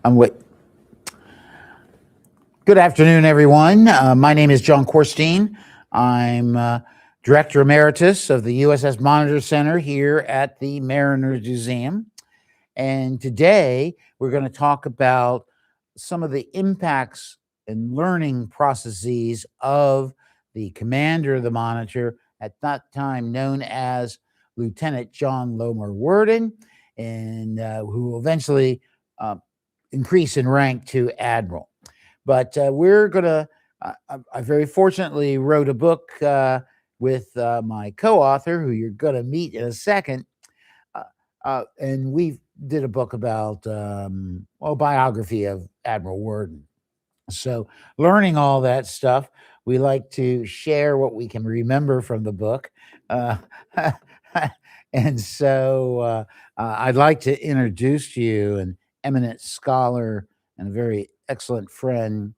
Wait. Good afternoon, everyone. My name is John Korstein. I'm Director Emeritus of the USS Monitor Center here at the Mariners Museum. And today we're going to talk about some of the impacts and learning processes of the commander of the Monitor, at that time known as Lieutenant John Lorimer Worden, and who will eventually increase in rank to Admiral. But we're going to, I very fortunately wrote a book with my co-author, who you're going to meet in a second. And we did a book about, biography of Admiral Worden. So learning all that stuff, we like to share what we can remember from the book. And so I'd like to introduce to you an eminent scholar and a very excellent friend,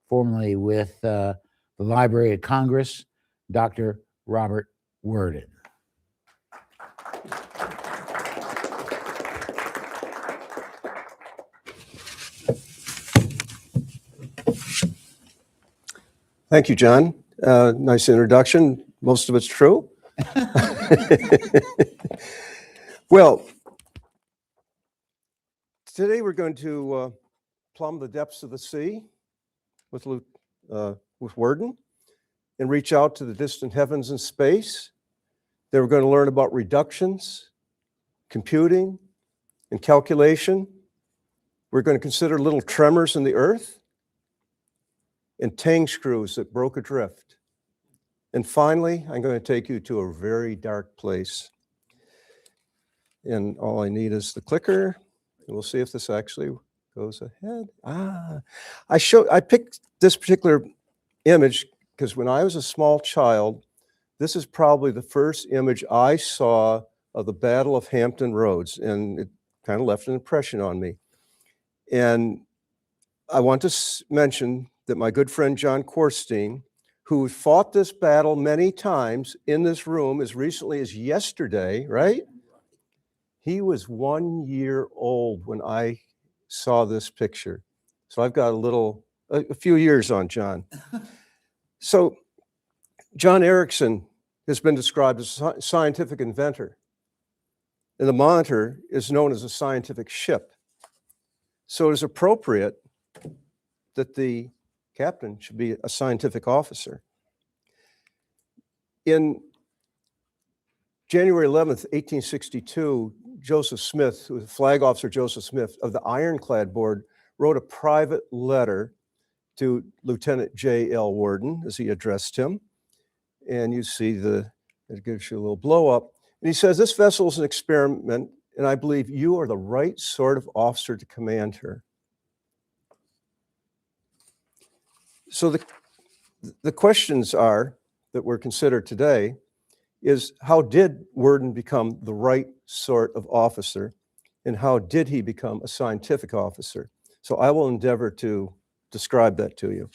formerly with the Library of Congress, Dr. Robert Worden. Thank you, John. Nice introduction. Most of it's true. Well, today we're going to plumb the depths of the sea with Worden and reach out to the distant heavens and space. Then we're going to learn about reductions, computing, and calculation. We're going to consider little tremors in the earth and tang screws that broke adrift. And finally, I'm going to take you to a very dark place. And all I need is the clicker. And we'll see if this actually goes ahead. I picked this particular image because when I was a small child, this is probably the first image I saw of the Battle of Hampton Roads, and it kind of left an impression on me. And I want to mention that my good friend John Korstein, who fought this battle many times in this room as recently as yesterday, right? He was 1 year old when I saw this picture. So I've got a few years on John. So John Erickson has been described as a scientific inventor, and the Monitor is known as a scientific ship. So it is appropriate that the captain should be a scientific officer. In January 11th, 1862, Joseph Smith, who was Flag Officer Joseph Smith of the Ironclad Board, wrote a private letter to Lieutenant J.L. Worden as he addressed him. And you see it gives you a little blow up. And he says, "This vessel is an experiment, and I believe you are the right sort of officer to command her." So the questions are that were considered today is, how did Worden become the right sort of officer, and how did he become a scientific officer? So I will endeavor to describe that to you.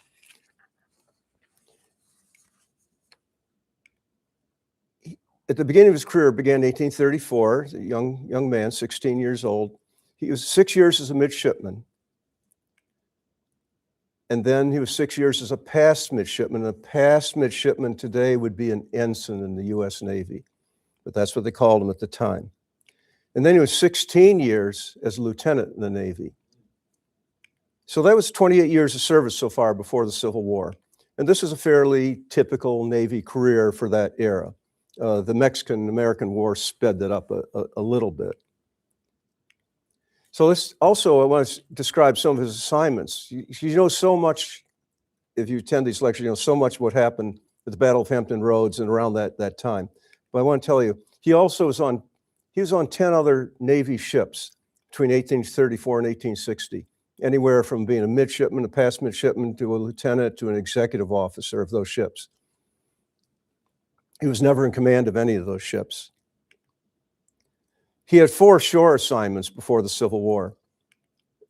At the beginning of his career, began in 1834, a young man, 16 years old. He was 6 years as a midshipman. And then he was 6 years as a passed midshipman. A passed midshipman today would be an ensign in the U.S. Navy, but that's what they called him at the time. And then he was 16 years as a lieutenant in the Navy. So that was 28 years of service so far before the Civil War. And this is a fairly typical Navy career for that era. The Mexican-American War sped that up a little bit. So this also, I want to describe some of his assignments. You know so much, if you attend these lectures, you know so much what happened at the Battle of Hampton Roads and around that time. But I want to tell you, he also was on He was on 10 other Navy ships between 1834 and 1860, anywhere from being a midshipman, a past midshipman, to a lieutenant, to an executive officer of those ships. He was never in command of any of those ships. He had 4 shore assignments before the Civil War.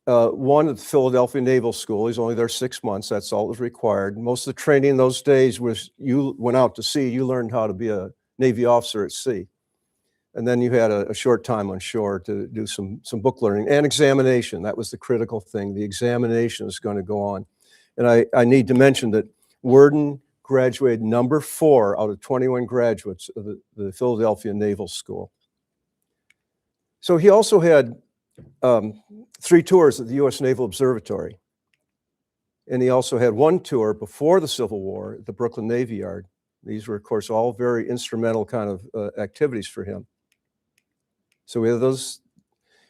One at the Philadelphia Naval School. He's only there 6 months. That's all that was required. Most of the training in those days was you went out to sea, you learned how to be a Navy officer at sea. And then you had a short time on shore to do some book learning and examination. That was the critical thing. The examination is going to go on. And I need to mention that Worden graduated number 4 out of 21 graduates of the Philadelphia Naval School. So he also had 3 tours at the U.S. Naval Observatory. And he also had 1 tour before the Civil War at the Brooklyn Navy Yard. These were, of course, all very instrumental kind of activities for him. So we have those.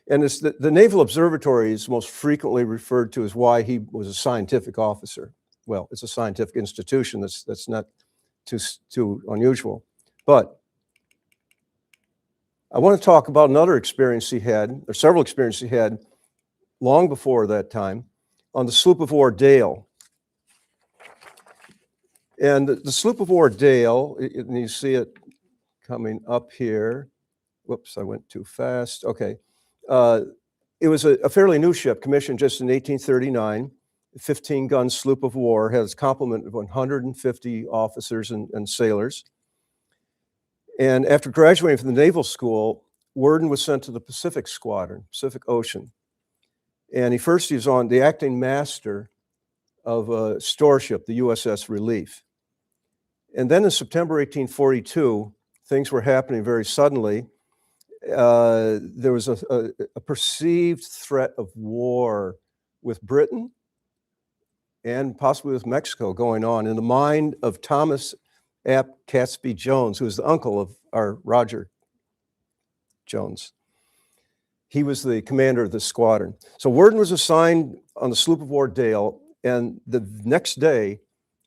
And it's the Naval Observatory is most frequently referred to as why he was a scientific officer. Well, it's a scientific institution. That's not too unusual. But I want to talk about another experience he had, or several experiences he had long before that time, on the sloop of war Dale. And the sloop of war Dale, and you see it coming up here. Whoops, I went too fast. Okay. It was a fairly new ship, commissioned just in 1839, 15-gun sloop of war, has a complement of 150 officers and sailors. And after graduating from the Naval School, Worden was sent to the Pacific Squadron, Pacific Ocean. And he was on the acting master of a store ship, the USS Relief. And then in September 1842, things were happening very suddenly. There was a perceived threat of war with Britain and possibly with Mexico going on in the mind of Thomas Ap Catesby Jones, who was the uncle of our Roger Jones. He was the commander of the squadron. So Worden was assigned on the sloop of war Dale, and the next day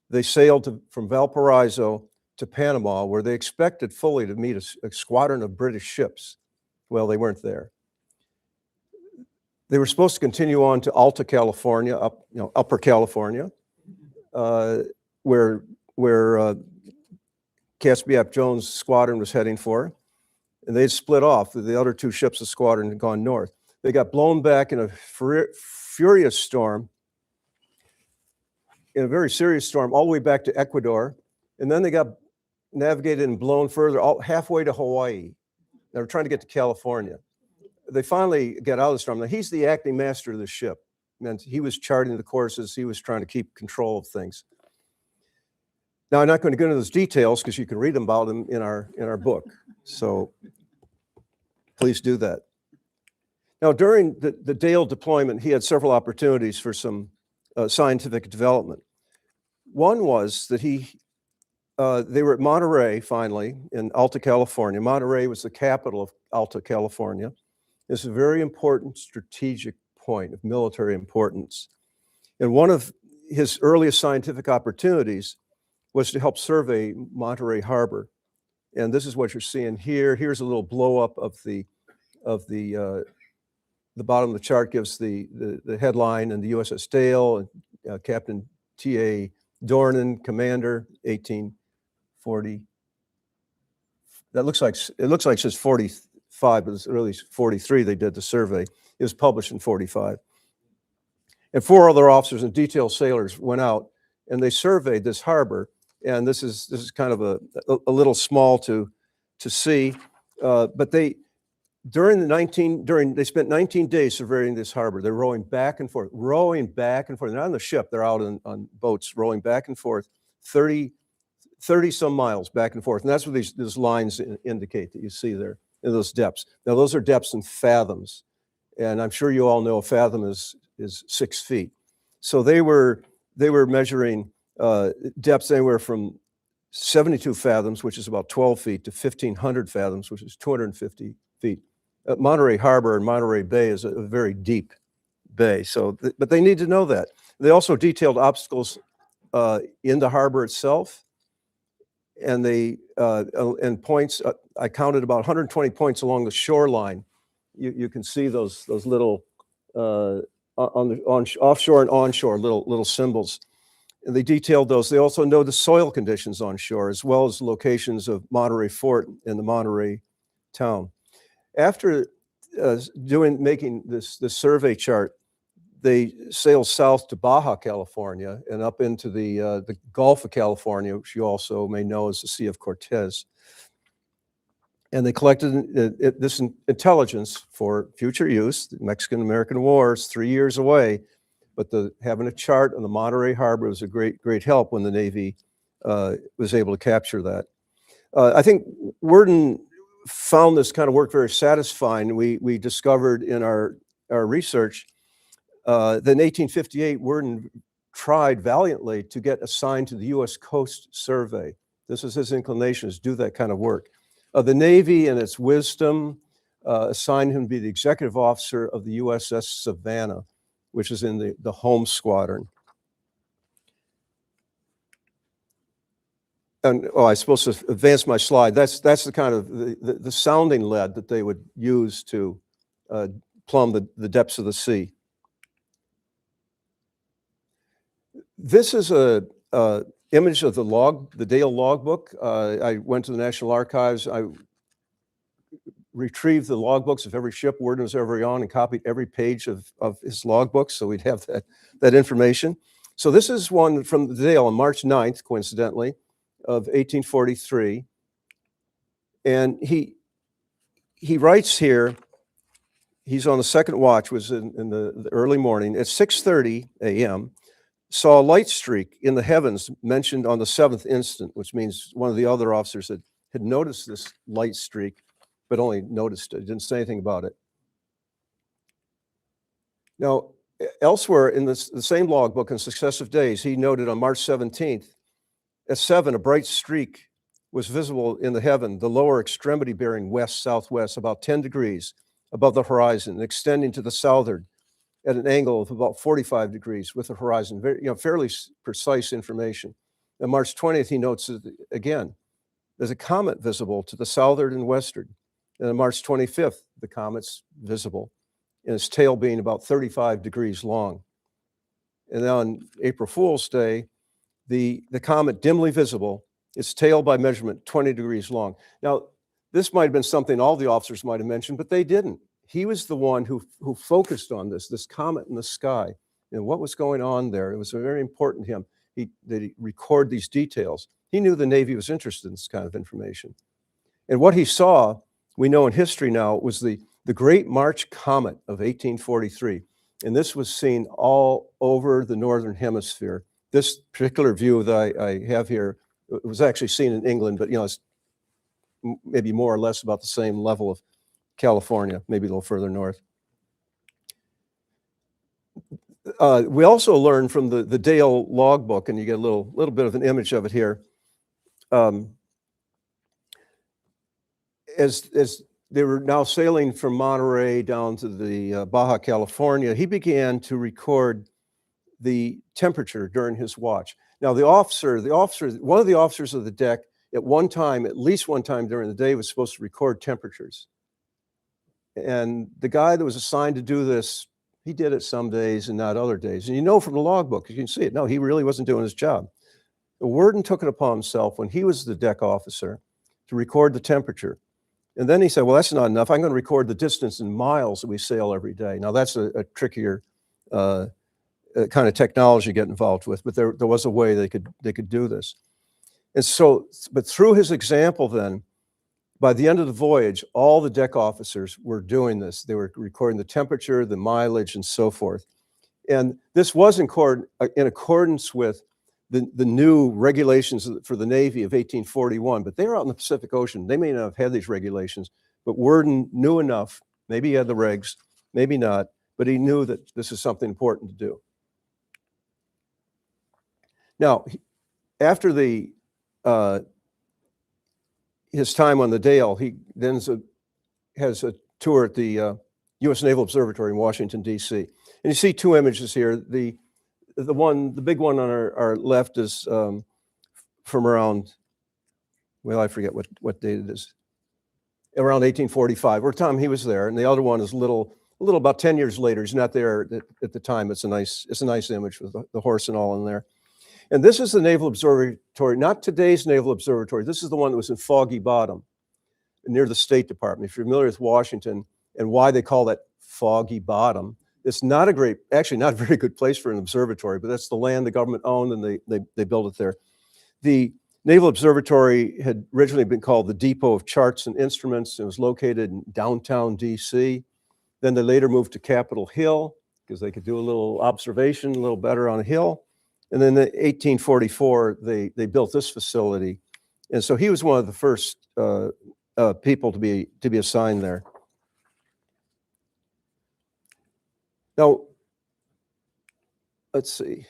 they sailed from Valparaiso to Panama, where they expected fully to meet a squadron of British ships. Well, they weren't there. They were supposed to continue on to Alta California, Upper California, where Catesby Ap Jones' squadron was heading for. And they'd split off. The other 2 ships of the squadron had gone north. They got blown back in a furious storm, in a very serious storm, all the way back to Ecuador. And then they got navigated and blown further, halfway to Hawaii. They were trying to get to California. They finally got out of the storm. Now, he's the acting master of the ship. And he was charting the courses. He was trying to keep control of things. Now, I'm not going to go into those details because you can read about them in our book. So please do that. Now, during the Dale deployment, he had several opportunities for some scientific development. One was that they were at Monterey, finally, in Alta California. Monterey was the capital of Alta California. It's a very important strategic point of military importance. And one of his earliest scientific opportunities was to help survey Monterey Harbor. And this is what you're seeing here. Here's a little blow up of the bottom of the chart gives the headline and the USS Dale, and Captain T.A. Dornan, commander, 1840. It looks like it says 45, but it's really 43. They did the survey. It was published in 45. And 4 other officers and detailed sailors went out and they surveyed this harbor. And this is kind of a little small to see, but they spent 19 days surveying this harbor. They're rowing back and forth. They're not on the ship. They're out on boats, rowing back and forth, 30 some miles back and forth. And that's what these lines indicate that you see there in those depths. Now, those are depths in fathoms. And I'm sure you all know a fathom is 6 feet. So they were measuring depths anywhere from 72 fathoms, which is about 12 feet, to 1,500 fathoms, which is 250 feet. Monterey Harbor and Monterey Bay is a very deep bay. So, but they need to know that. They also detailed obstacles in the harbor itself, and they and points. I counted about 120 points along the shoreline. You can see those little offshore and onshore little symbols. And they detailed those. They also know the soil conditions on shore, as well as the locations of Monterey Fort and the Monterey town. After making this survey chart, they sailed south to Baja California and up into the Gulf of California, which you also may know as the Sea of Cortez. And they collected this intelligence for future use. The Mexican-American War is 3 years away, but having a chart on the Monterey Harbor was a great help when the Navy was able to capture that. I think Worden found this kind of work very satisfying. We discovered in our research that in 1858, Worden tried valiantly to get assigned to the U.S. Coast Survey. This is his inclination, is do that kind of work. The Navy, in its wisdom, assigned him to be the executive officer of the USS Savannah, which is in the home squadron. And I suppose to advance my slide, that's the kind of the sounding lead that they would use to plumb the depths of the sea. This is a image of the Dale logbook. I went to the National Archives. I retrieved the logbooks of every ship Worden was ever on and copied every page of his logbooks, so we'd have that information. So this is one from the Dale on March 9th, coincidentally, of 1843. And he writes here, he's on the second watch, was in the early morning, at 6:30 a.m., saw a light streak in the heavens mentioned on the 7th instant, which means one of the other officers had noticed this light streak, but only noticed it, didn't say anything about it. Now, elsewhere in the same logbook in successive days, he noted on March 17th, at 7, a bright streak was visible in the heaven, the lower extremity bearing west-southwest, about 10 degrees above the horizon, extending to the southward at an angle of about 45 degrees with the horizon. Fairly precise information. On March 20th, he notes that, again, there's a comet visible to the southward and westward. And on March 25th, the comet's visible, and its tail being about 35 degrees long. And then on April Fool's Day, the comet dimly visible, its tail by measurement 20 degrees long. Now, this might have been something all the officers might have mentioned, but they didn't. He was the one who focused on this comet in the sky and what was going on there. It was very important to him that he record these details. He knew the Navy was interested in this kind of information. And what he saw, we know in history now, was the Great March Comet of 1843. And this was seen all over the Northern Hemisphere. This particular view that I have here was actually seen in England, but it's maybe more or less about the same level of California, maybe a little further north. We also learned from the Dale logbook, and you get a little bit of an image of it here. As they were now sailing from Monterey down to the Baja California, he began to record the temperature during his watch. Now, one of the officers of the deck, at least one time during the day, was supposed to record temperatures. And the guy that was assigned to do this, he did it some days and not other days. And from the logbook, you can see it. No, he really wasn't doing his job. Worden took it upon himself when he was the deck officer to record the temperature. And then he said, well, that's not enough. I'm going to record the distance in miles that we sail every day. Now, that's a trickier kind of technology to get involved with, but there was a way they could do this. And so, but through his example then, by the end of the voyage, all the deck officers were doing this. They were recording the temperature, the mileage, and so forth. And this was in accordance with the new regulations for the Navy of 1841, but they were out in the Pacific Ocean. They may not have had these regulations, but Worden knew enough. Maybe he had the regs, maybe not, but he knew that this is something important to do. Now, after his time on the Dale, he then has a tour at the U.S. Naval Observatory in Washington, D.C. And you see two images here. The big one on our left is from around well, I forget what date it is, around 1845, or time he was there, and the other one is a little about 10 years later. He's not there at the time. It's a nice image with the horse and all in there. And this is the Naval Observatory, not today's Naval Observatory. This is the one that was in Foggy Bottom, near the State Department. If you're familiar with Washington and why they call that Foggy Bottom, it's not actually not a very good place for an observatory, but that's the land the government owned, and they built it there. The Naval Observatory had originally been called the Depot of Charts and Instruments. It was located in downtown DC. Then they later moved to Capitol Hill because they could do a little observation a little better on a hill. And then in 1844, they built this facility. And so he was one of the first people to be assigned there. Now, let's see.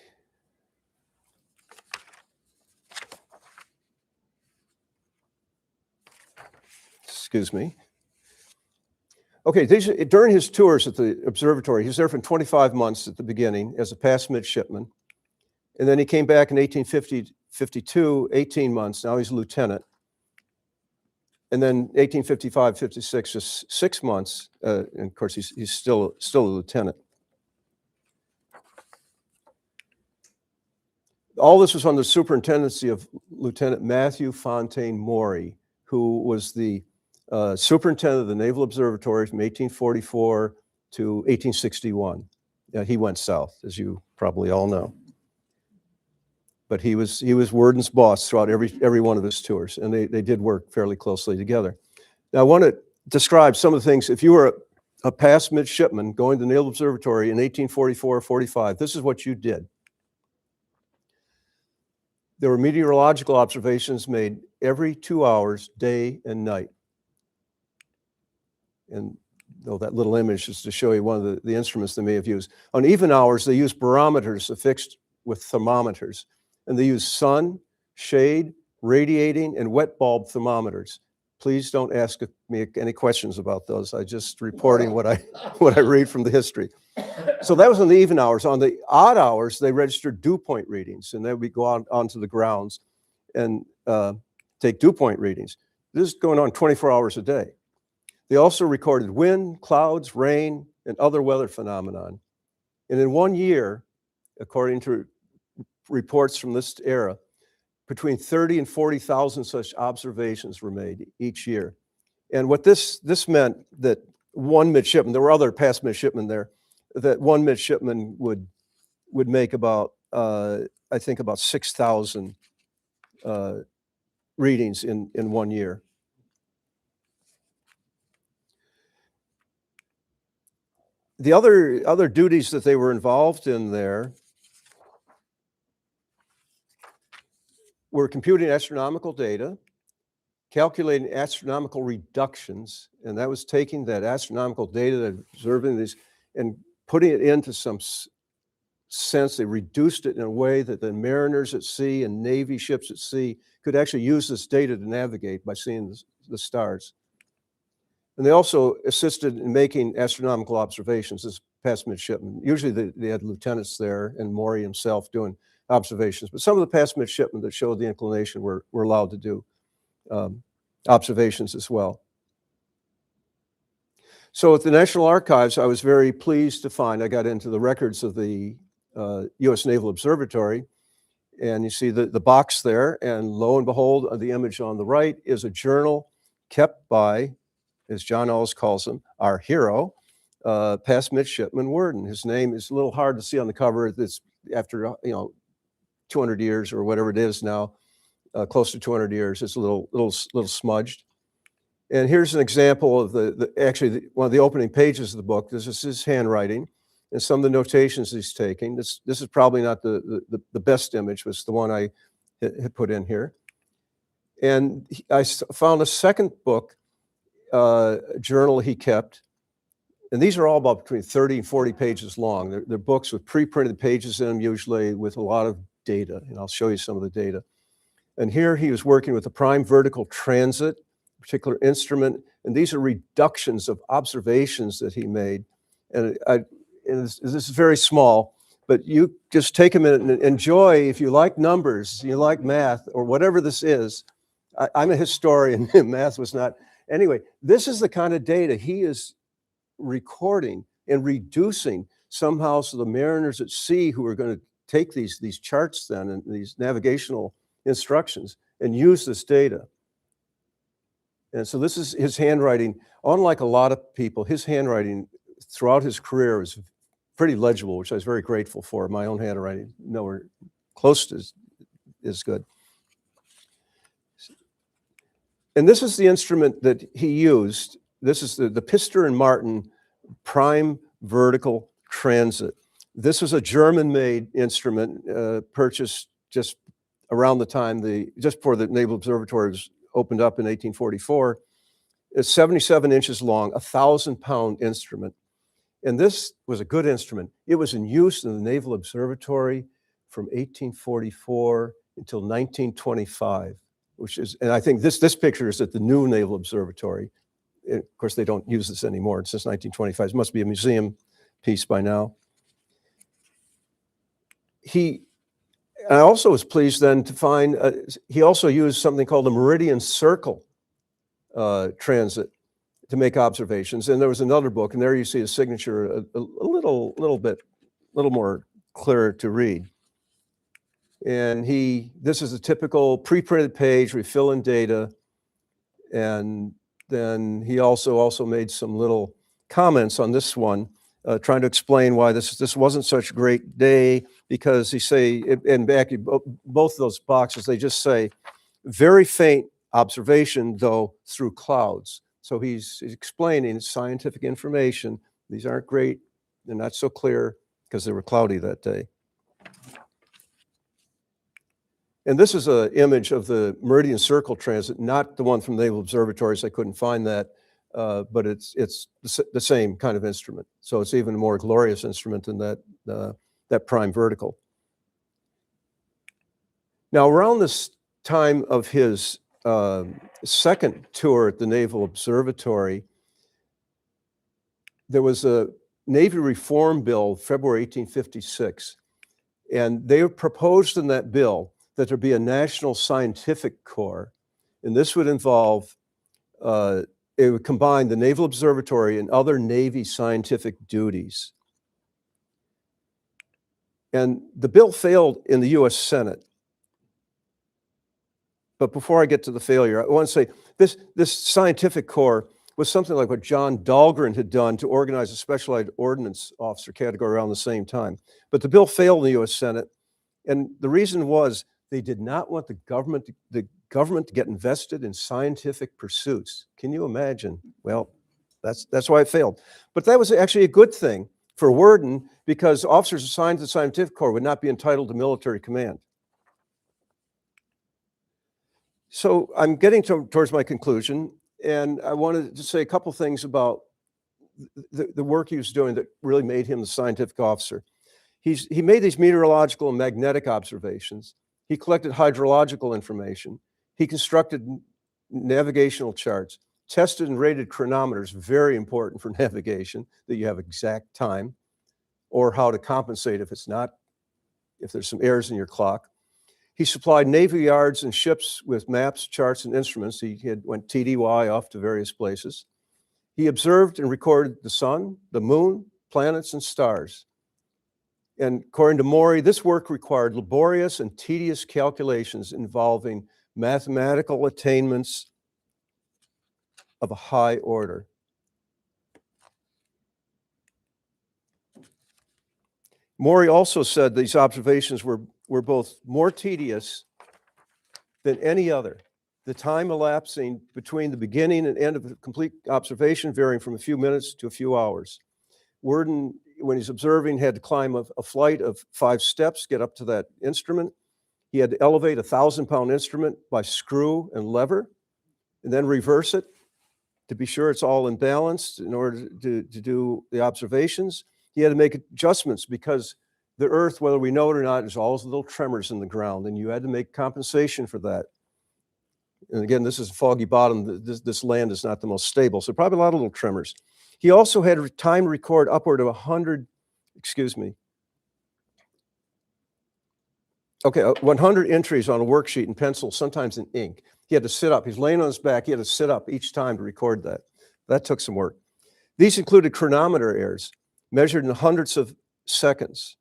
Excuse me. Okay, during his tours at the observatory, he was there for 25 months at the beginning as a past midshipman. And then he came back in 1852, 18 months. Now he's a lieutenant. And then 1855, 56, just 6 months. And of course, he's still a lieutenant. All this was under the superintendency of Lieutenant Matthew Fontaine Maury, who was the superintendent of the Naval Observatory from 1844 to 1861. He went south, as you probably all know. But he was Worden's boss throughout every one of his tours, and they did work fairly closely together. Now, I want to describe some of the things. If you were a past midshipman going to the Naval Observatory in 1844 or 45, this is what you did. There were meteorological observations made every 2 hours, day and night. And that little image is to show you one of the instruments they may have used. On even hours, they used barometers affixed with thermometers. And they used sun, shade, radiating, and wet bulb thermometers. Please don't ask me any questions about those. I just reporting what I read from the history. So that was on the even hours. On the odd hours, they registered dew point readings, and then we go onto the grounds and take dew point readings. This is going on 24 hours a day. They also recorded wind, clouds, rain, and other weather phenomenon. And in 1 year, according to reports from this era, between 30 and 40,000 such observations were made each year. And what this meant that one midshipman, there were other past midshipmen there, that one midshipman would make about, I think about 6,000 readings in 1 year. The other duties that they were involved in there were computing astronomical data, calculating astronomical reductions, and that was taking that astronomical data, that observing these, and putting it into some sense. They reduced it in a way that the mariners at sea and Navy ships at sea could actually use this data to navigate by seeing the stars. And they also assisted in making astronomical observations as past midshipmen. Usually they had lieutenants there and Maury himself doing observations, but some of the past midshipmen that showed the inclination were allowed to do observations as well. So at the National Archives, I was very pleased to find, I got into the records of the U.S. Naval Observatory, and you see the box there, and lo and behold, the image on the right is a journal kept by, as John always calls him, our hero, past midshipman Worden. His name is a little hard to see on the cover. It's after 200 years or whatever it is now, close to 200 years. It's a little smudged. And here's an example of one of the opening pages of the book. This is his handwriting and some of the notations he's taking. This is probably not the best image, but it's the one I had put in here. And I found a second book, journal he kept. And these are all about between 30 and 40 pages long. They're books with pre-printed pages in them, usually with a lot of data. And I'll show you some of the data. And here he was working with the prime vertical transit, particular instrument. And these are reductions of observations that he made. And this is very small, but you just take a minute and enjoy, if you like numbers, you like math, or whatever this is, I'm a historian, math was not. Anyway, this is the kind of data he is recording and reducing somehow, so the mariners at sea who are going to take these charts then and these navigational instructions and use this data. And so this is his handwriting. Unlike a lot of people, his handwriting throughout his career is pretty legible, which I was very grateful for. My own handwriting nowhere close to as good. And this is the instrument that he used. This is the Pister and Martin Prime Vertical Transit. This was a German-made instrument purchased just around the time just before the Naval Observatory was opened up in 1844. It's 77 inches long, 1,000-pound instrument. And this was a good instrument. It was in use in the Naval Observatory from 1844 until 1925, which is, and I think this picture is at the new Naval Observatory. Of course, they don't use this anymore since 1925. It must be a museum piece by now. I also was pleased then to find, he also used something called the Meridian Circle transit to make observations. And there was another book, and there you see his signature a little more clear to read. And this is a typical pre-printed page. We fill in data, and then he also made some little comments on this one, trying to explain why this wasn't such a great day, because and back both of those boxes, they just say very faint observation, though, through clouds. So he's explaining scientific information. These aren't great. They're not so clear because they were cloudy that day. And this is an image of the Meridian Circle transit, not the one from Naval Observatories. I couldn't find that, but it's the same kind of instrument. So it's even a more glorious instrument than that Prime Vertical. Now, around this time of his second tour at the Naval Observatory, there was a Navy Reform Bill, February 1856, and they proposed in that bill that there be a National Scientific Corps, and this would involve, it would combine the Naval Observatory and other Navy scientific duties. And the bill failed in the US Senate. But before I get to the failure, I want to say this scientific corps was something like what John Dahlgren had done to organize a specialized ordnance officer category around the same time. But the bill failed in the US Senate, and the reason was they did not want the government to get invested in scientific pursuits. Can you imagine? Well, that's why it failed. But that was actually a good thing for Worden, because officers assigned to the scientific corps would not be entitled to military command. So I'm getting towards my conclusion, and I wanted to say a couple things about the work he was doing that really made him the scientific officer. He made these meteorological and magnetic observations. He collected hydrological information. He constructed navigational charts, tested and rated chronometers, very important for navigation, that you have exact time, or how to compensate if there's some errors in your clock. He supplied Navy yards and ships with maps, charts, and instruments. He went TDY off to various places. He observed and recorded the sun, the moon, planets, and stars. And according to Maury, this work required laborious and tedious calculations involving mathematical attainments of a high order. Maury also said these observations were both more tedious than any other, the time elapsing between the beginning and end of a complete observation varying from a few minutes to a few hours. Worden, when he's observing, had to climb a flight of 5 steps, get up to that instrument. He had to elevate a 1,000-pound instrument by screw and lever, and then reverse it to be sure it's all in balance in order to do the observations. He had to make adjustments because the Earth, whether we know it or not, there's always little tremors in the ground, and you had to make compensation for that. And again, this is a foggy bottom. This land is not the most stable, so probably a lot of little tremors. He also had time to record upward of 100, Okay, 100 entries on a worksheet in pencil, sometimes in ink. He had to sit up. He's laying on his back. He had to sit up each time to record that. That took some work. These included chronometer errors measured in hundreds of seconds,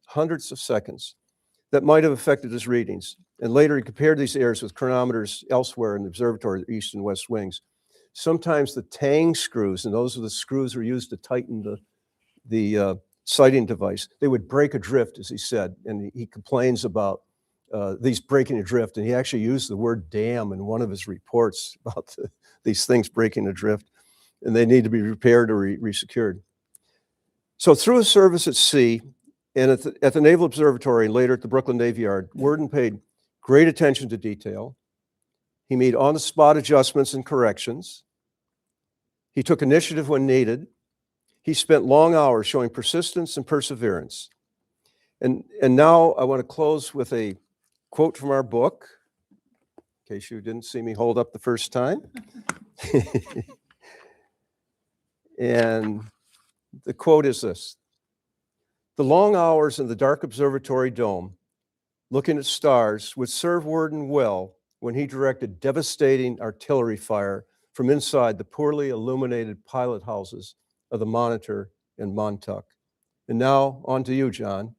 that might have affected his readings. And later he compared these errors with chronometers elsewhere in the observatory, the east and west wings. Sometimes the tang screws, and those are the screws that are used to tighten the sighting device, they would break adrift, as he said, and he complains about these breaking adrift, and he actually used the word damn in one of his reports about these things breaking adrift, and they need to be repaired or resecured. So through his service at sea and at the Naval Observatory and later at the Brooklyn Navy Yard, Worden paid great attention to detail. He made on-the-spot adjustments and corrections. He took initiative when needed. He spent long hours showing persistence and perseverance. And now I want to close with a quote from our book, in case you didn't see me hold up the first time. And the quote is this: "The long hours in the dark observatory dome, looking at stars, would serve Worden well when he directed devastating artillery fire from inside the poorly illuminated pilot houses of the Monitor and Montauk." And now on to you, John.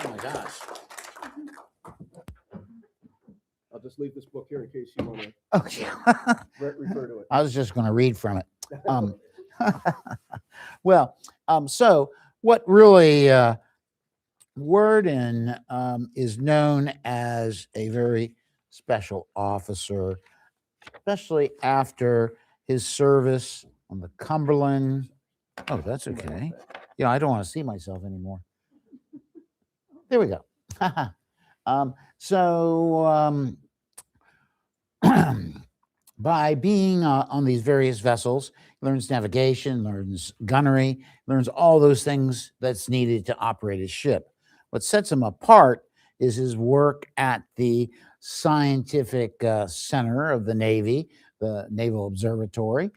Oh my gosh. I'll just leave this book here in case you want to Okay. refer to it. I was just going to read from it. Well, so what really Worden is known as a very special officer, especially after his service on the Cumberland. Oh, that's okay. Yeah, I don't want to see myself anymore. There we go. By being on these various vessels, he learns navigation, learns gunnery, learns all those things that's needed to operate his ship. What sets him apart is his work at the scientific center of the Navy, the Naval Observatory.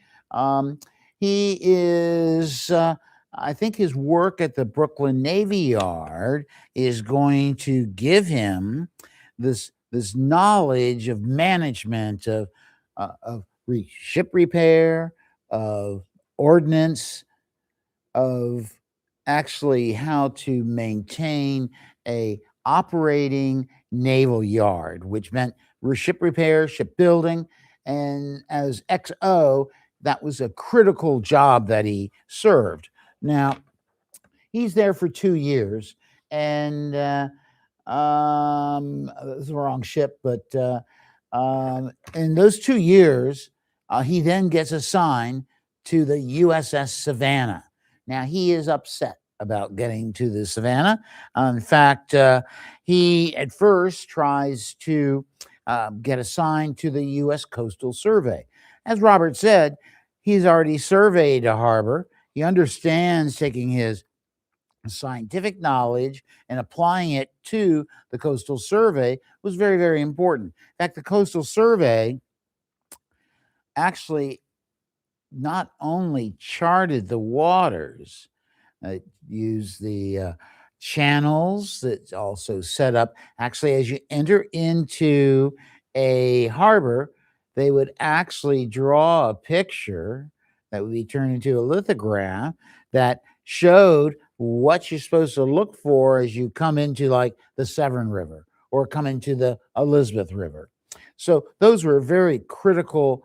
He is, I think his work at the Brooklyn Navy Yard is going to give him this knowledge of management, of ship repair, of ordnance, of actually how to maintain a operating naval yard, which meant ship repair, shipbuilding, and as XO, that was a critical job that he served. Now, he's there for 2 years, and this is the wrong ship, but in those 2 years, he then gets assigned to the USS Savannah. Now, he is upset about getting to the Savannah. In fact, he at first tries to get assigned to the U.S. Coastal Survey. As Robert said, he's already surveyed a harbor. He understands taking his scientific knowledge and applying it to the Coastal Survey was very, very important. In fact, the Coastal Survey actually not only charted the waters, it used the channels that also set up. Actually, as you enter into a harbor, they would actually draw a picture that would be turned into a lithograph that showed what you're supposed to look for as you come into like the Severn River or come into the Elizabeth River. So those were very critical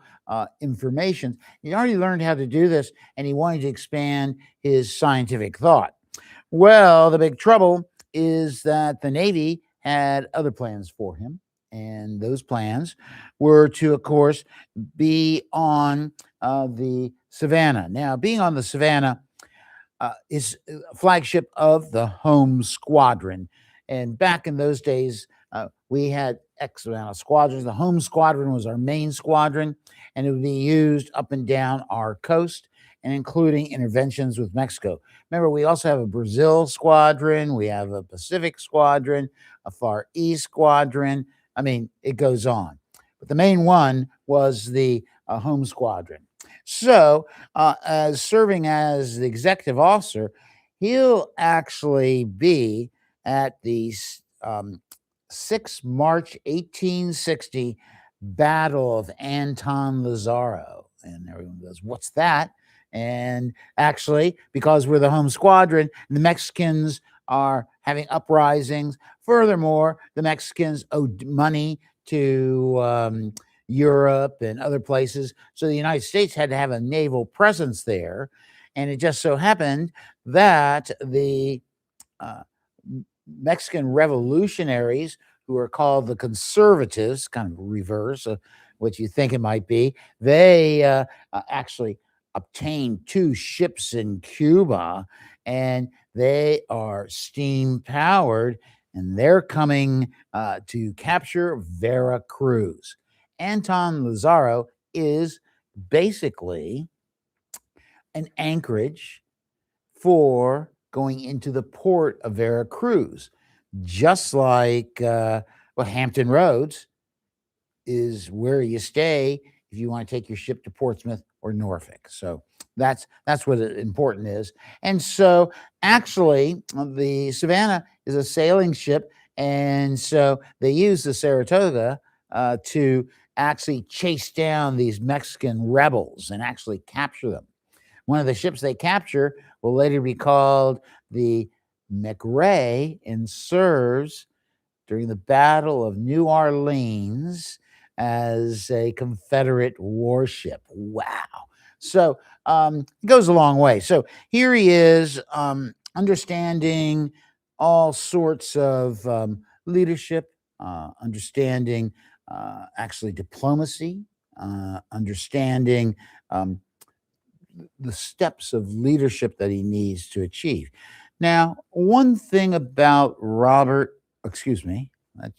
information. He already learned how to do this, and he wanted to expand his scientific thought. Well, the big trouble is that the Navy had other plans for him, and those plans were to, of course, be on the Savannah. Now, being on the Savannah is a flagship of the home squadron. And back in those days, we had X amount of squadrons. The home squadron was our main squadron, and it would be used up and down our coast and including interventions with Mexico. Remember, we also have a Brazil squadron. We have a Pacific squadron, a Far East squadron. I mean, it goes on. But the main one was the home squadron. So, as serving as the executive officer, he'll actually be at the 6 March 1860 Battle of Anton Lazaro. And everyone goes, "What's that?" And actually, because we're the home squadron, the Mexicans are having uprisings. Furthermore, the Mexicans owed money to Europe and other places. So the United States had to have a naval presence there. And it just so happened that the uh, Mexican revolutionaries, who are called the conservatives, kind of reverse of what you think it might be, they actually obtained two ships in Cuba, and they are steam powered, and they're coming to capture Veracruz. Anton Lazaro is basically an anchorage for going into the port of Veracruz, just like Hampton Roads is where you stay if you want to take your ship to Portsmouth or Norfolk. So that's what important is. And so actually, the Savannah is a sailing ship, and so they use the Saratoga to actually chase down these Mexican rebels and actually capture them. One of the ships they capture will later be called the McRae and serves during the Battle of New Orleans as a Confederate warship. Wow. So it goes a long way. So here he is, understanding all sorts of leadership, understanding actually diplomacy, understanding the steps of leadership that he needs to achieve. Now, one thing about that's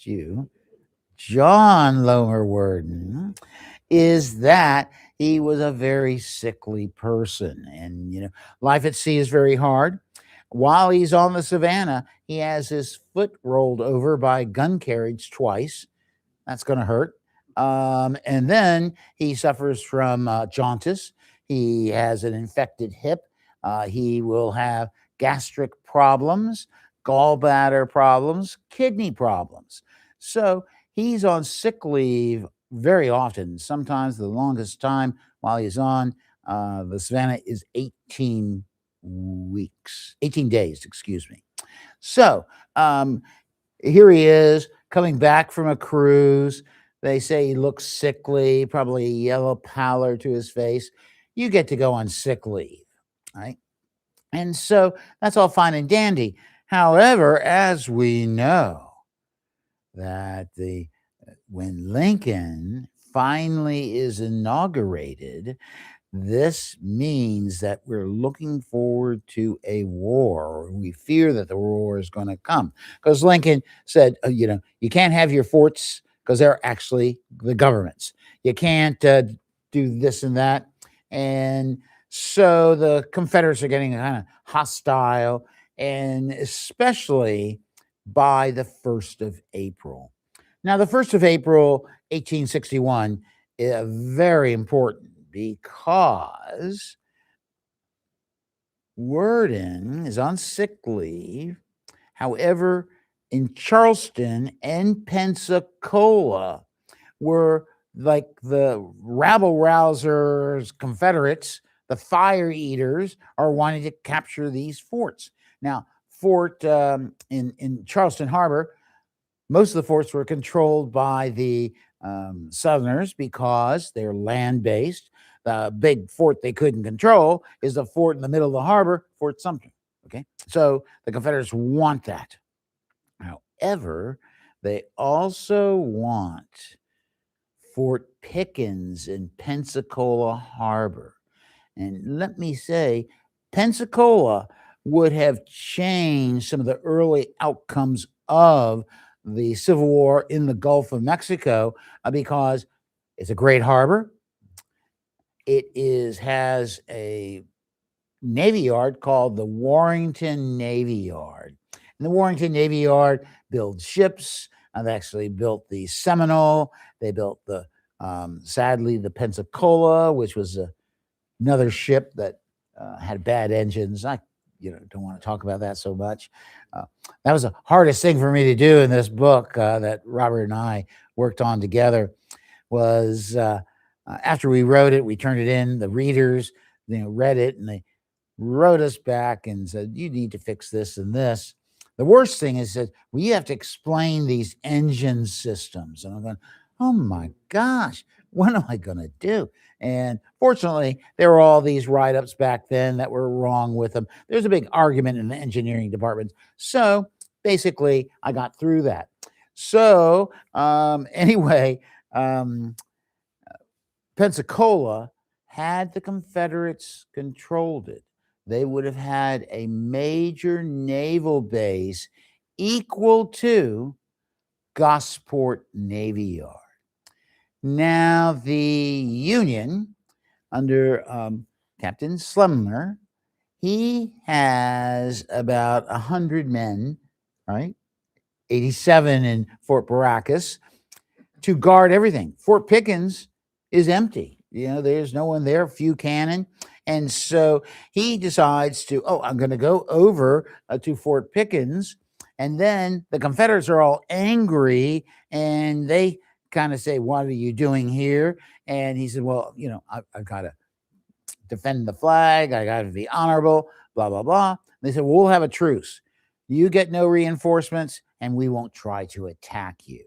you, John Lomer Worden, is that he was a very sickly person. And, life at sea is very hard. While he's on the Savannah, he has his foot rolled over by gun carriage twice. That's going to hurt. And then he suffers from jaundice. He has an infected hip. He will have gastric problems, gallbladder problems, kidney problems. So he's on sick leave very often. Sometimes the longest time while he's on the Savannah is 18 weeks, 18 days, excuse me. So here he is coming back from a cruise. They say he looks sickly, probably a yellow pallor to his face. You get to go on sick leave, right? And so that's all fine and dandy. However, as we know, that when Lincoln finally is inaugurated, this means that we're looking forward to a war. We fear that the war is going to come because Lincoln said, you can't have your forts because they're actually the government's. You can't do this and that. And so the Confederates are getting kind of hostile, and especially by the 1st of April. Now, the 1st of April, 1861, is very important because Worden is on sick leave. However, in Charleston and Pensacola were like the rabble rousers, Confederates, the fire eaters are wanting to capture these forts. Now, fort in Charleston Harbor, most of the forts were controlled by the Southerners because they're land based. The big fort they couldn't control is the fort in the middle of the harbor, Fort Sumter. Okay. So the Confederates want that. However, they also want Fort Pickens in Pensacola Harbor. And let me say, Pensacola would have changed some of the early outcomes of the Civil War in the Gulf of Mexico because it's a great harbor. It has a Navy Yard called the Warrington Navy Yard. And the Warrington Navy Yard builds ships. They actually built the Seminole. They built sadly, the Pensacola, which was another ship that had bad engines. I don't want to talk about that so much. That was the hardest thing for me to do in this book that Robert and I worked on together. Was after we wrote it, we turned it in. The readers, read it, and they wrote us back and said, "You need to fix this and this." The worst thing is that we have to explain these engine systems, and I'm going, "Oh my gosh, what am I going to do?" And fortunately, there were all these write-ups back then that were wrong with them. There's a big argument in the engineering department. So basically, I got through that. So anyway, Pensacola, had the Confederates controlled it, they would have had a major naval base equal to Gosport Navy Yard. Now, the Union, under Captain Slemner, he has about 100 men, right? 87 in Fort Barracas to guard everything. Fort Pickens is empty. There's no one there, few cannon. And so he decides to, I'm going to go over to Fort Pickens. And then the Confederates are all angry and they kind of say, "What are you doing here?" And he said, "Well, I've got to defend the flag. I got to be honorable, blah, blah, blah." They said, "Well, we'll have a truce. You get no reinforcements and we won't try to attack you."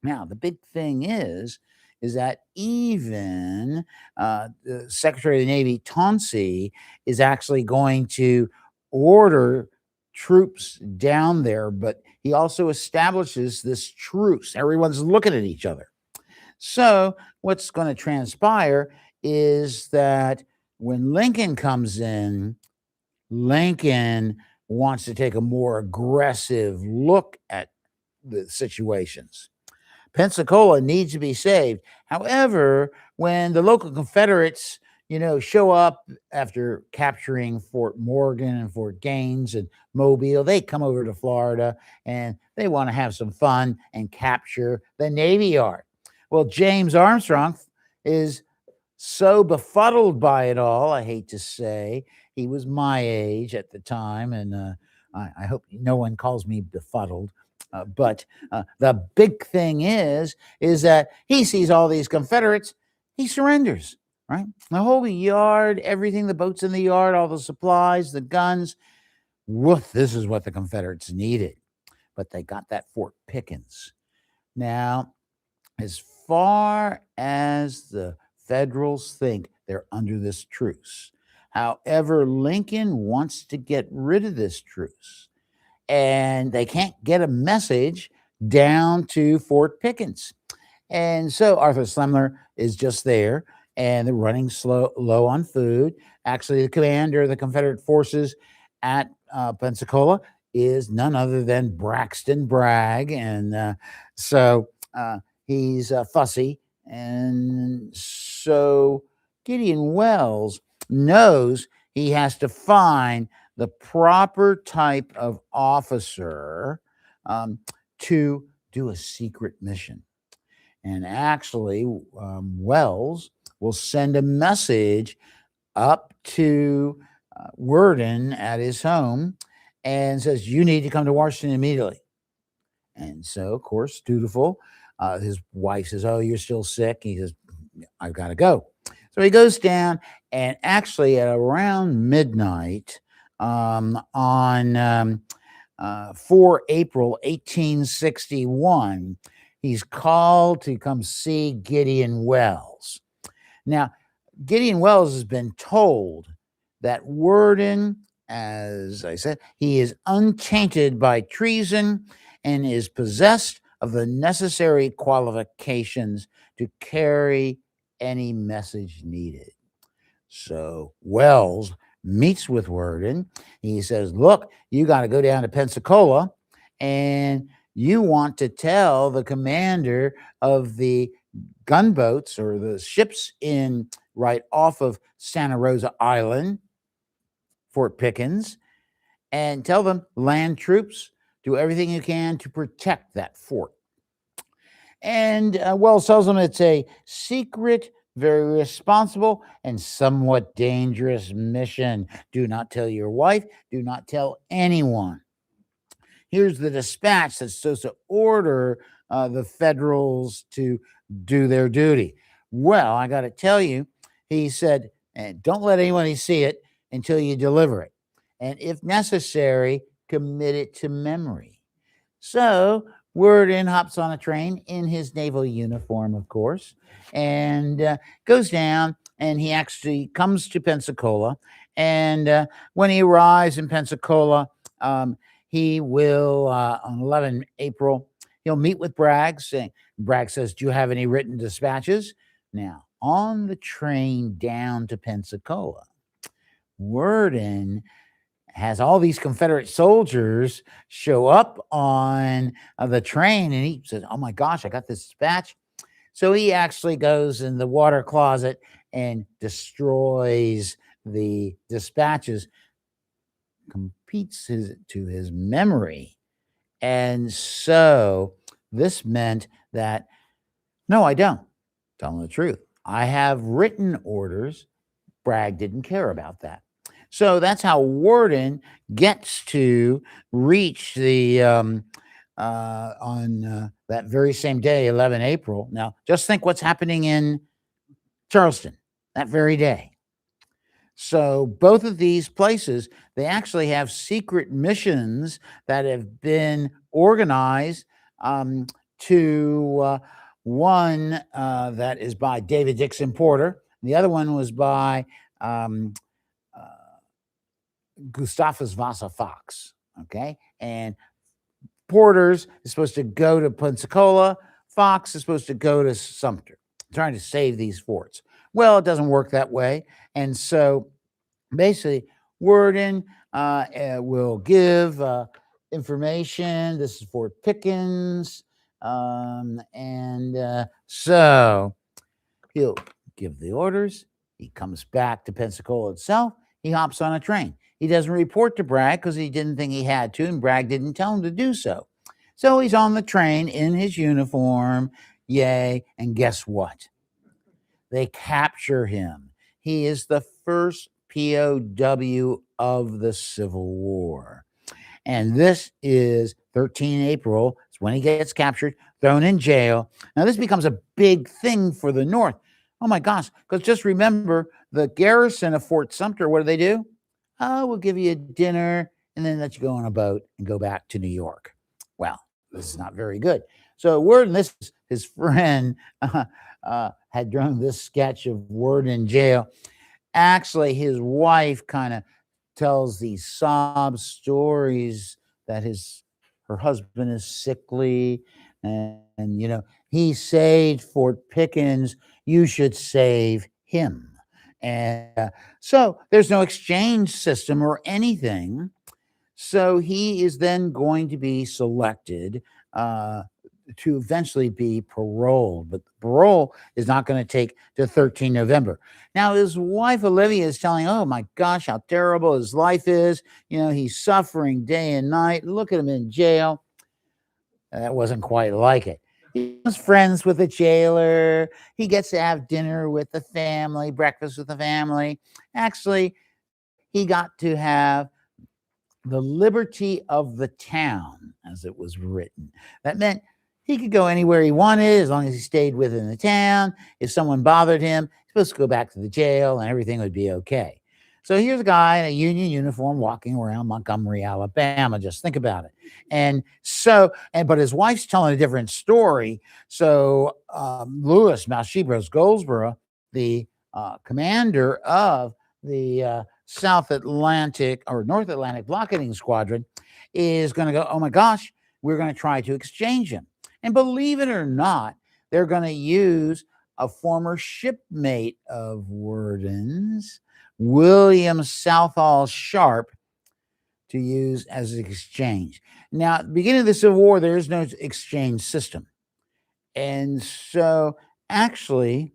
Now, the big thing is that even the Secretary of the Navy, Tauncey, is actually going to order troops down there, but he also establishes this truce. Everyone's looking at each other. So what's going to transpire is that when Lincoln comes in, Lincoln wants to take a more aggressive look at the situations. Pensacola needs to be saved. However, when the local Confederates, show up after capturing Fort Morgan and Fort Gaines and Mobile, they come over to Florida and they want to have some fun and capture the Navy Yard. Well, James Armstrong is so befuddled by it all. I hate to say, he was my age at the time, and I hope no one calls me befuddled. But the big thing is that he sees all these Confederates, he surrenders, right? The whole yard, everything, the boats in the yard, all the supplies, the guns. Woof, this is what the Confederates needed. But they got that Fort Pickens. Now, as far as the Federals think, they're under this truce. However, Lincoln wants to get rid of this truce, and they can't get a message down to Fort Pickens. And so Arthur Slemner is just there, and they're running low on food. Actually, the commander of the Confederate forces at Pensacola is none other than Braxton Bragg. And so he's fussy. And so Gideon Wells knows he has to find the proper type of officer to do a secret mission. And actually, Wells will send a message up to Worden at his home and says, "You need to come to Washington immediately." And so, of course, dutiful, his wife says, "Oh, you're still sick." He says, "I've got to go." So he goes down, and actually at around midnight on 4 April 1861, he's called to come see Gideon Wells. Now, Gideon Wells has been told that Worden, as I said, he is untainted by treason and is possessed of the necessary qualifications to carry any message needed. So Wells meets with Worden. He says, "Look, you got to go down to Pensacola and you want to tell the commander of the gunboats or the ships in right off of Santa Rosa Island, Fort Pickens, and tell them, land troops, do everything you can to protect that fort." And Wells tells them it's a secret very responsible and somewhat dangerous mission. Do not tell your wife, do not tell anyone. Here's the dispatch that's supposed to order the Federals to do their duty. Well, I got to tell you, he said, don't let anyone see it until you deliver it. And if necessary, commit it to memory. So Worden hops on a train in his naval uniform, of course, and goes down, and he actually comes to Pensacola. And when he arrives in Pensacola, he will, on 11 April, he'll meet with Bragg. Bragg says, do you have any written dispatches? Now, on the train down to Pensacola, Worden has all these Confederate soldiers show up on the train, and he says, oh my gosh, I got this dispatch. So he actually goes in the water closet and destroys the dispatches, competes to his memory. And so this meant that, no, I don't. Tell him the truth. I have written orders. Bragg didn't care about that. So that's how Worden gets to reach the on that very same day, 11 April. Now, just think what's happening in Charleston that very day. So both of these places, they actually have secret missions that have been organized to one that is by David Dixon Porter. The other one was by Gustavus Vasa Fox. Okay. And Porter's is supposed to go to Pensacola. Fox is supposed to go to Sumter, trying to save these forts. Well, it doesn't work that way. And so basically, Worden will give information. This is Fort Pickens. So he'll give the orders. He comes back to Pensacola itself. He hops on a train. He doesn't report to Bragg because he didn't think he had to, and Bragg didn't tell him to do so. So he's on the train in his uniform. Yay. And guess what? They capture him. He is the first POW of the Civil War. And this is 13 April. It's when he gets captured, thrown in jail. Now, this becomes a big thing for the North. Oh, my gosh. Because just remember, the garrison of Fort Sumter, what do? Oh, we'll give you a dinner and then let you go on a boat and go back to New York. Well, this is not very good. So Worden, this is his friend, had drawn this sketch of Worden in jail. Actually, his wife kind of tells these sob stories that her husband is sickly, and he saved Fort Pickens. You should save him. And so there's no exchange system or anything. So he is then going to be selected to eventually be paroled, but the parole is not going to take to 13 November. Now, his wife, Olivia, is telling, oh my gosh, how terrible his life is. He's suffering day and night. Look at him in jail. That wasn't quite like it. He was friends with the jailer. He gets to have dinner with the family, breakfast with the family. Actually, he got to have the liberty of the town, as it was written. That meant he could go anywhere he wanted as long as he stayed within the town. If someone bothered him, he's supposed to go back to the jail and everything would be okay. So here's a guy in a Union uniform walking around Montgomery, Alabama. Just think about it. But his wife's telling a different story. So Lewis Malshebros Goldsborough, the commander of the South Atlantic or North Atlantic Blockading Squadron, is going to go, oh my gosh, we're going to try to exchange him. And believe it or not, they're going to use a former shipmate of Worden's, William Southall Sharp, to use as an exchange. Now, at the beginning of the Civil War, there is no exchange system. And so actually,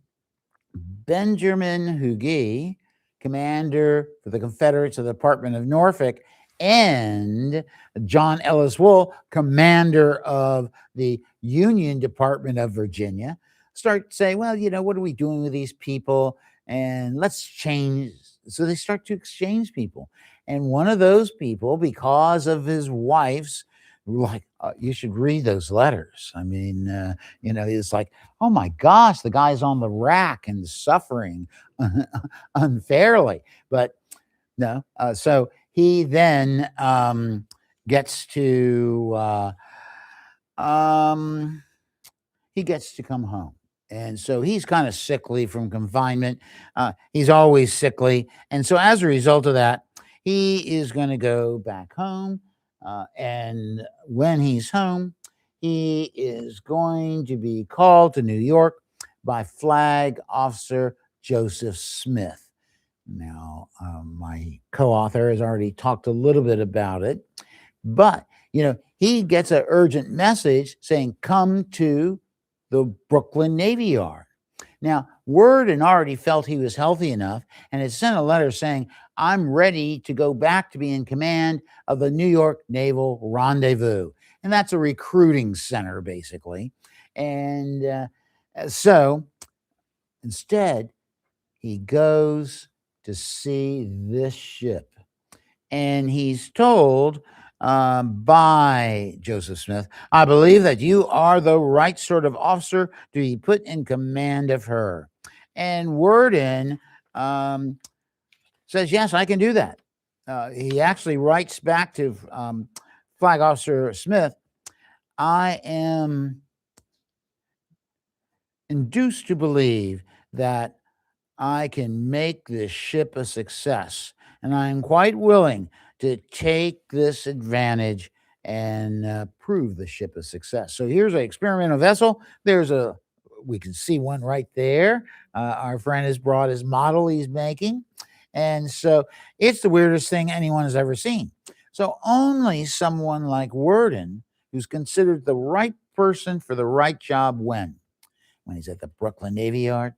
Benjamin Huger, commander for the Confederates of the Department of Norfolk, and John Ellis Wool, commander of the Union Department of Virginia, start saying, well, what are we doing with these people? And let's change. So they start to exchange people. And one of those people, because of his wife's, like, you should read those letters. I mean, it's like, oh my gosh, the guy's on the rack and suffering unfairly. But no, so he then gets to um, he gets to come home. And so he's kind of sickly from confinement. He's always sickly. And so as a result of that, he is going to go back home. And when he's home, he is going to be called to New York by Flag Officer Joseph Smith. Now, my co author has already talked a little bit about it, but he gets an urgent message saying, come to the Brooklyn Navy Yard. Now, Worden already felt he was healthy enough and had sent a letter saying, I'm ready to go back to be in command of the New York Naval Rendezvous. And that's a recruiting center, basically. And so instead, he goes to see this ship. And he's told by Joseph Smith, I believe that you are the right sort of officer to be put in command of her. And Worden says, yes, I can do that. He actually writes back to Flag Officer Smith, I am induced to believe that I can make this ship a success, and I am quite willing to take this advantage and prove the ship a success. So here's an experimental vessel. We can see one right there. Our friend has brought his model he's making. And so it's the weirdest thing anyone has ever seen. So only someone like Worden, who's considered the right person for the right job when he's at the Brooklyn Navy Yard,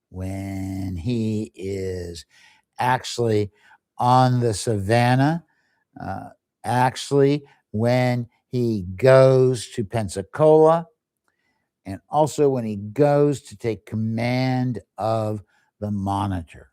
when he is actually on the Savannah, actually when he goes to Pensacola, and also when he goes to take command of the Monitor.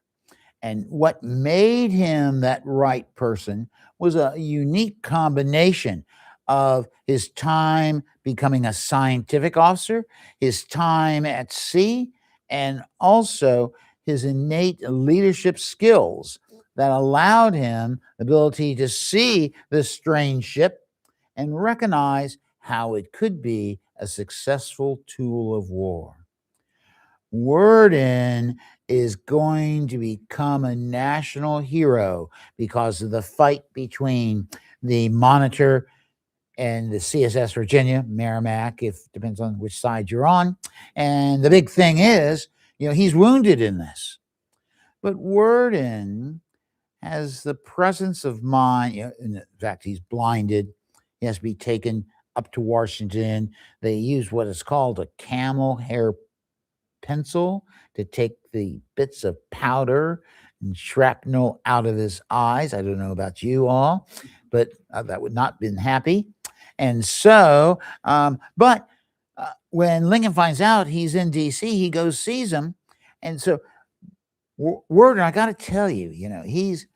And what made him that right person was a unique combination of his time becoming a scientific officer, his time at sea, and also his innate leadership skills that allowed him the ability to see this strange ship and recognize how it could be a successful tool of war. Worden is going to become a national hero because of the fight between the Monitor and the CSS Virginia, Merrimack, if depends on which side you're on. And the big thing is, he's wounded in this. But Worden has the presence of mind. In fact, he's blinded. He has to be taken up to Washington. They use what is called a camel hair pencil to take the bits of powder and shrapnel out of his eyes. I don't know about you all, but that would not have been happy. And so, but when Lincoln finds out he's in D.C., he goes sees him. And so Worden, I got to tell you, he's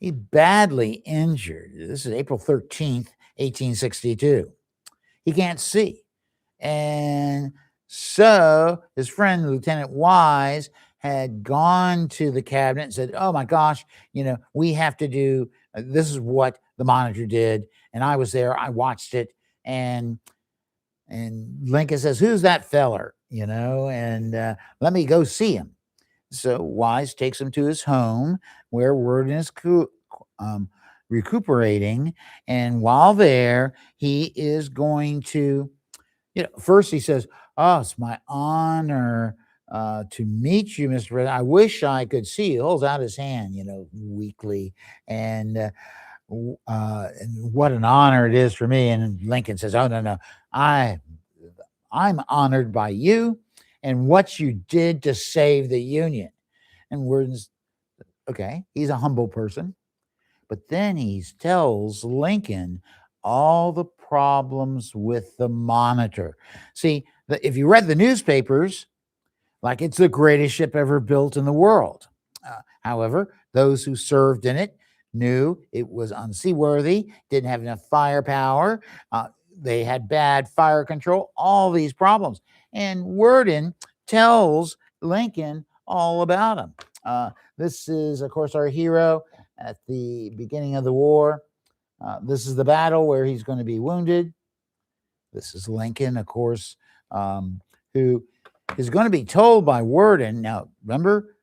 badly injured. This is April 13th, 1862. He can't see. And so his friend, Lieutenant Wise, had gone to the cabinet and said, oh my gosh, we have to do, this is what the Monitor did. And I was there, I watched it. And Lincoln says, who's that feller? And let me go see him. So Wise takes him to his home where Worden is recuperating. And while there, he is going to, first he says, oh, it's my honor to meet you, Mr. President. I wish I could see you. Holds out his hand, weakly. And what an honor it is for me. And Lincoln says, oh, no. I'm honored by you and what you did to save the Union. And Worden's, okay, he's a humble person. But then he tells Lincoln all the problems with the Monitor. See, if you read the newspapers, like it's the greatest ship ever built in the world. However, those who served in it knew it was unseaworthy, didn't have enough firepower, they had bad fire control, all these problems. And Worden tells Lincoln all about them. This is, of course, our hero at the beginning of the war. This is the battle where he's going to be wounded. This is Lincoln, of course, who is going to be told by Worden. Now, remember,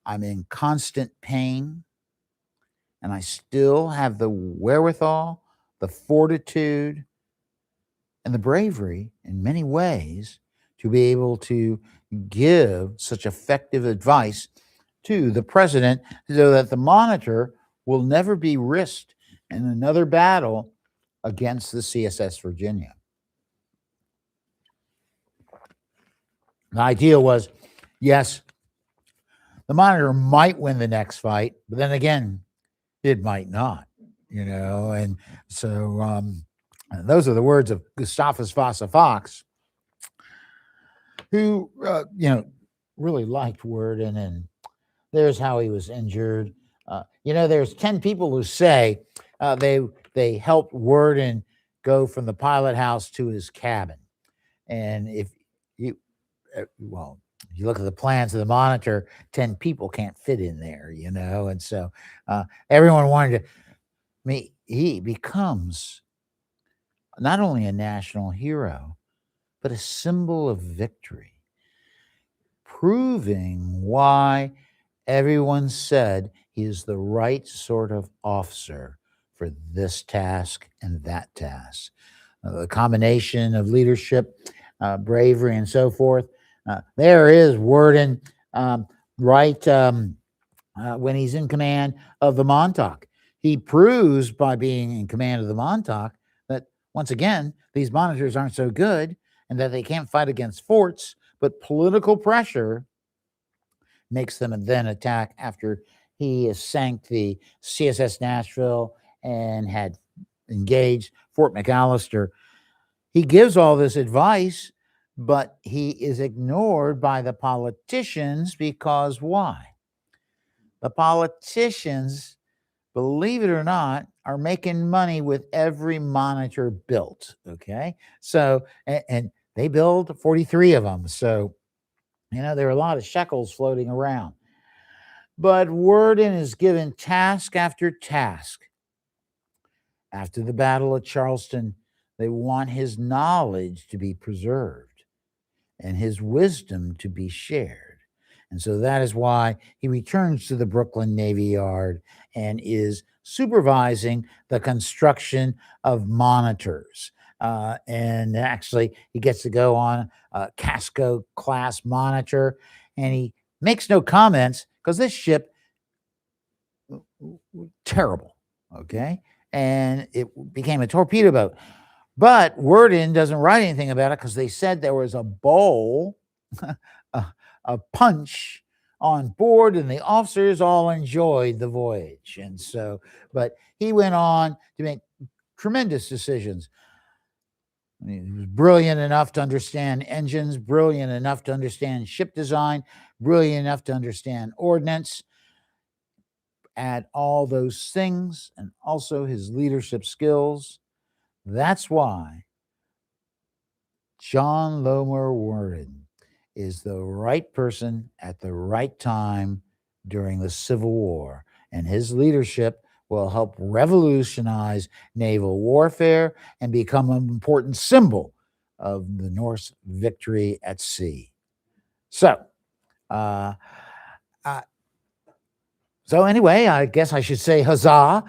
I'm in constant pain, and I still have the wherewithal, the fortitude, and the bravery in many ways to be able to give such effective advice to the president so that the Monitor will never be risked in another battle against the CSS Virginia. The idea was, yes, the Monitor might win the next fight, but then again, it might not, and so those are the words of Gustavus Vasa Fox, who, really liked Worden, and there's how he was injured. There's 10 people who say they helped Worden go from the pilot house to his cabin. And if you look at the plans of the Monitor, 10 people can't fit in there, and so everyone wanted to, he becomes not only a national hero, but a symbol of victory, proving why everyone said he is the right sort of officer for this task and that task. The combination of leadership, bravery, and so forth. There is Worden, when he's in command of the Montauk. He proves by being in command of the Montauk that, once again, these monitors aren't so good and that they can't fight against forts, but political pressure makes them then attack after he has sank the CSS Nashville and had engaged Fort McAllister. He gives all this advice, but he is ignored by the politicians because why? The politicians, believe it or not, are making money with every monitor built, okay? So, and they build 43 of them. So, there are a lot of shekels floating around. But Worden is given task after task. After the Battle of Charleston, they want his knowledge to be preserved and his wisdom to be shared. And so that is why he returns to the Brooklyn Navy Yard and is supervising the construction of monitors. And actually, he gets to go on a Casco class monitor, and he makes no comments because this ship, terrible, okay? And it became a torpedo boat. But Worden doesn't write anything about it because they said there was a bowl, a punch on board, and the officers all enjoyed the voyage. And so, but he went on to make tremendous decisions. He was brilliant enough to understand engines, brilliant enough to understand ship design, brilliant enough to understand ordnance. Add all those things and also his leadership skills. That's why John Lorimer Worden is the right person at the right time during the Civil War, and his leadership will help revolutionize naval warfare and become an important symbol of the North's victory at sea. So anyway, I guess I should say huzzah.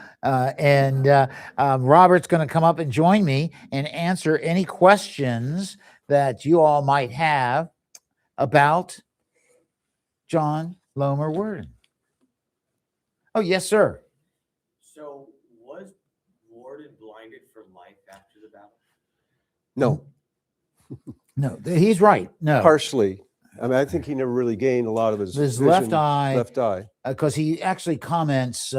Robert's going to come up and join me and answer any questions that you all might have about John Lorimer Worden. Oh, yes, sir. So was Worden blinded from life after the battle? No. No, he's right. No. Partially. I mean, I think he never really gained a lot of his vision, left eye. Left eye. Because he actually comments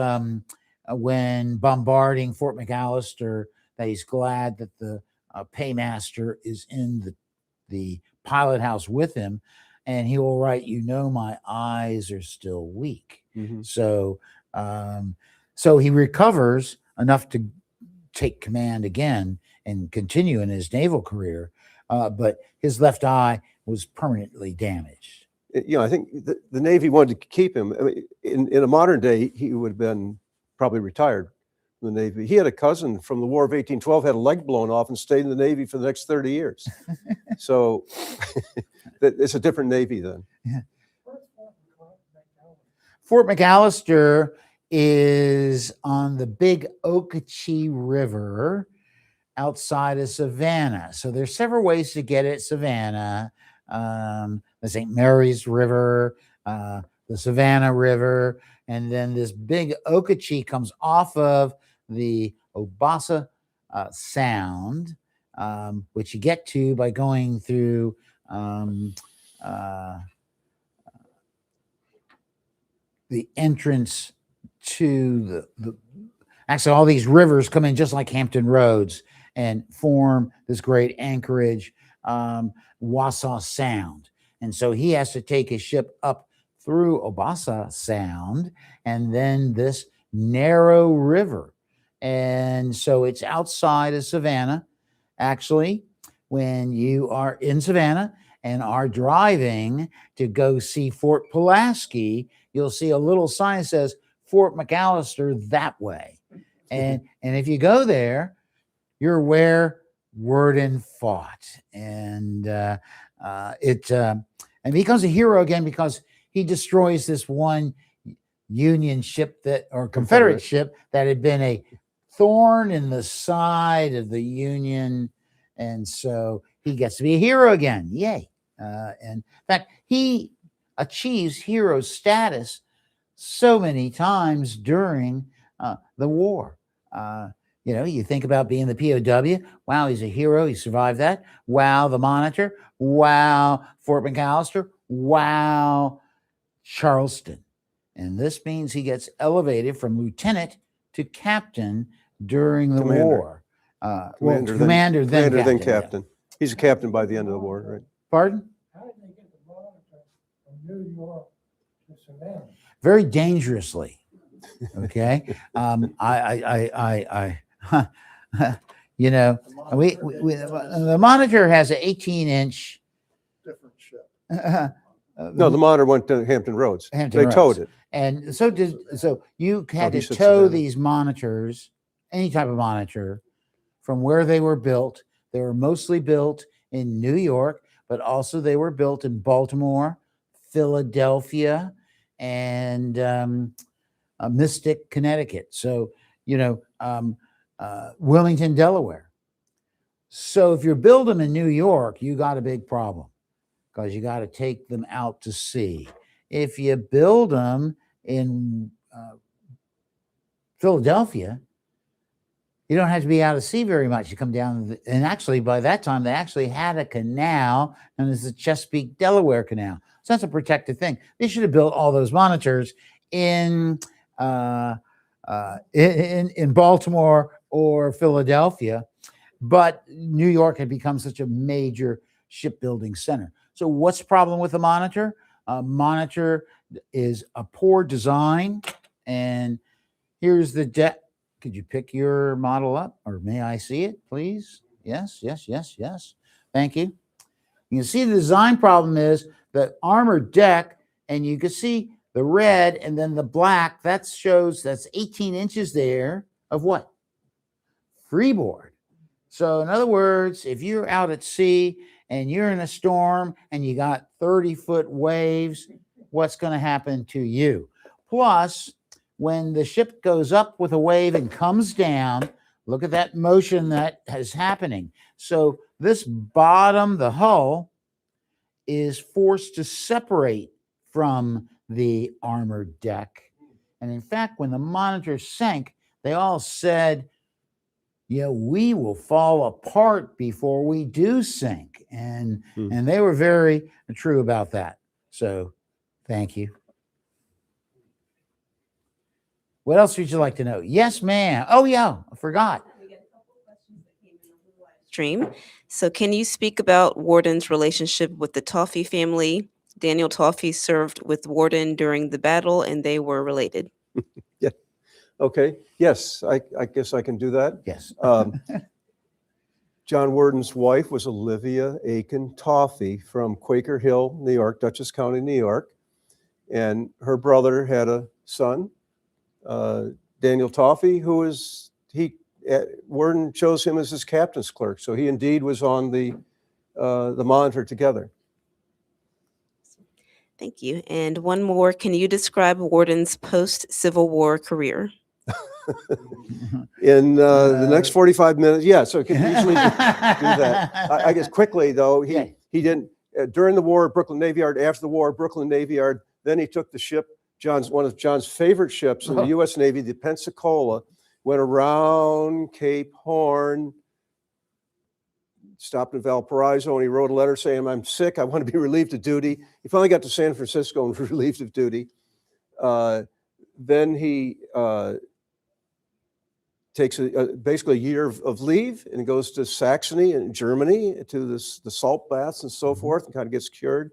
when bombarding Fort McAllister that he's glad that the paymaster is in the pilot house with him, and he will write, my eyes are still weak. Mhm. So, so he recovers enough to take command again and continue in his naval career, but his left eye was permanently damaged. I think the Navy wanted to keep him. I mean, in a modern day, he would have been probably retired from the Navy. He had a cousin from the War of 1812, had a leg blown off and stayed in the Navy for the next 30 years. So it's a different Navy then. Yeah. Fort McAllister is on the Big Okeechee River outside of Savannah. So there's several ways to get at Savannah. The St. Mary's River, the Savannah River, and then this Big Okeechee comes off of the Obasa Sound, which you get to by going through the entrance to the actually all these rivers come in just like Hampton Roads and form this great anchorage, Wassaw Sound. And so he has to take his ship up through Obasa Sound and then this narrow river. And so it's outside of Savannah. Actually, when you are in Savannah and are driving to go see Fort Pulaski, you'll see a little sign that says Fort McAllister that way. And if you go there, you're where Worden fought. And and he becomes a hero again because he destroys this one Union ship or Confederate ship that had been a thorn in the side of the Union. And so he gets to be a hero again. Yay. And in fact, he achieves hero status so many times during the war. You think about being the POW. Wow, he's a hero. He survived that. Wow, the Monitor. Wow, Fort McAllister. Wow, Charleston. And this means he gets elevated from lieutenant to captain during the war. Commander, then captain. Yeah. He's a captain by the end of the war, right? Pardon? How did they get the Monitor from New York to Savannah? Very dangerously. Okay. The Monitor has an 18-inch. Different ship. No, the Monitor went to Hampton Roads. They towed it. And so you had to tow these monitors, any type of monitor, from where they were built. They were mostly built in New York, but also they were built in Baltimore, Philadelphia, and Mystic, Connecticut. So, Wilmington, Delaware. So if you build them in New York, you got a big problem because you got to take them out to sea. If you build them in Philadelphia, you don't have to be out of sea very much. You come down, and actually by that time, they actually had a canal, and it's the Chesapeake, Delaware Canal. So that's a protected thing. They should have built all those monitors in Baltimore or Philadelphia, but New York had become such a major shipbuilding center. So what's the problem with the Monitor? Monitor is a poor design, and here's the deck. Could you pick your model up, or may I see it, please? Yes. Thank you. You can see the design problem is the armored deck, and you can see the red and then the black. That shows that's 18 inches there of what? Freeboard. So in other words, if you're out at sea and you're in a storm and you got 30-foot waves, what's going to happen to you? Plus, when the ship goes up with a wave and comes down, look at that motion that is happening. So this bottom, the hull, is forced to separate from the armored deck. And in fact, when the Monitor sank, they all said, we will fall apart before we do sink. And they were very true about that. So thank you. What else would you like to know? Yes, ma'am. Oh, yeah, I forgot. We got a couple of questions that came in over the live stream. So can you speak about Worden's relationship with the Toffee family? Daniel Toffee served with Worden during the battle, and they were related. Yeah. Okay. Yes, I guess I can do that. Yes. John Worden's wife was Olivia Aiken Toffee from Quaker Hill, New York, Dutchess County, New York. And her brother had a son, Daniel Toffee, Worden chose him as his captain's clerk. So he indeed was on the Monitor together. Thank you. And one more, can you describe Worden's post-Civil War career? In the next 45 minutes, yeah, so I could easily do that. I guess quickly, though, he didn't, during the war, Brooklyn Navy Yard, after the war, Brooklyn Navy Yard, then he took the ship, one of John's favorite ships in the U.S. Navy, the Pensacola, went around Cape Horn, stopped in Valparaiso, and he wrote a letter saying, I'm sick, I want to be relieved of duty. He finally got to San Francisco and was relieved of duty. Then he takes basically a year of leave and goes to Saxony in Germany to the salt baths and so forth, and kind of gets cured.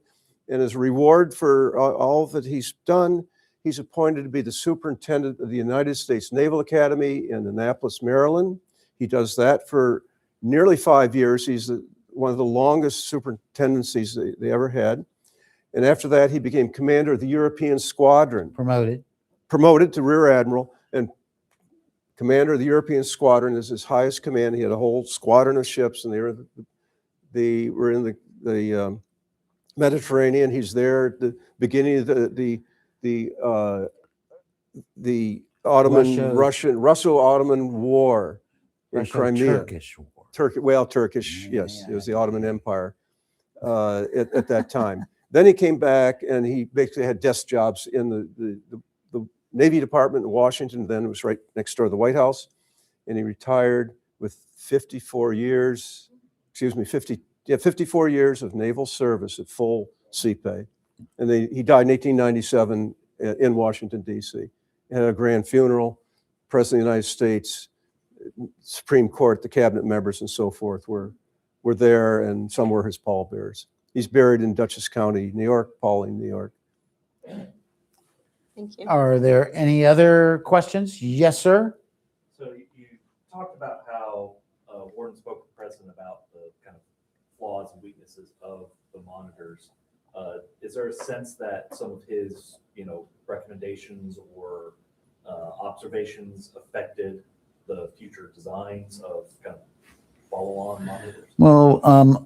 And as a reward for all that he's done, he's appointed to be the superintendent of the United States Naval Academy in Annapolis, Maryland. He does that for nearly 5 years. He's one of the longest superintendencies they ever had. And after that, he became commander of the European Squadron. Promoted to Rear Admiral, and commander of the European Squadron is his highest command. He had a whole squadron of ships, and they were in the Mediterranean. He's there at the beginning of the Russo-Ottoman War in Crimea. Turkish War. Turkish, yes. It was the Ottoman Empire at that time. Then he came back, and he basically had desk jobs in the Navy Department in Washington. Then it was right next door to the White House. And he retired with 54 years of naval service at full sea pay. And he died in 1897 in Washington, D.C. Had a grand funeral. President of the United States, Supreme Court, the cabinet members and so forth were there, and some were his pallbearers. He's buried in Dutchess County, New York, Paulding, New York. Thank you. Are there any other questions? Yes, sir. So you talked about how Worden spoke to the president about the kind of flaws and weaknesses of the monitors. Is there a sense that some of his, recommendations or observations affected the future designs of kind of follow-on monitors? Well,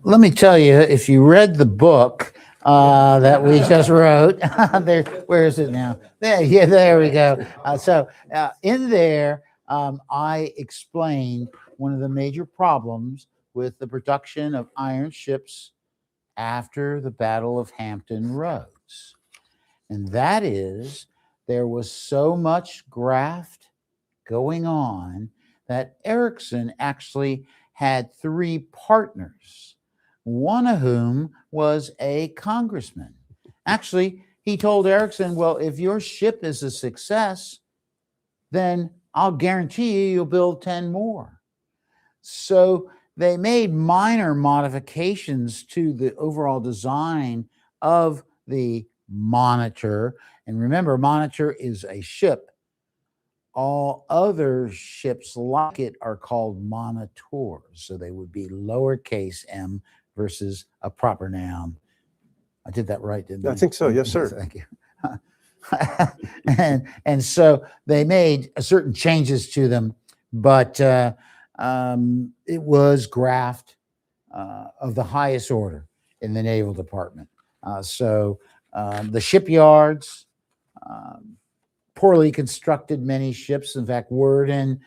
let me tell you, if you read the book that we just wrote, where is it now? There we go. In there, I explained one of the major problems with the production of iron ships after the Battle of Hampton Roads. And that is, there was so much graft going on that Erickson actually had 3 partners, one of whom was a congressman. Actually, he told Erickson, well, if your ship is a success, then I'll guarantee you'll build 10 more. So they made minor modifications to the overall design of the Monitor. And remember, Monitor is a ship. All other ships like it are called monitors. So they would be lowercase m versus a proper noun. I did that right, didn't I? I think so. Yes, sir. Thank you. and so they made certain changes to them, but it was graft of the highest order in the Naval Department. The shipyards poorly constructed many ships. In fact, Worden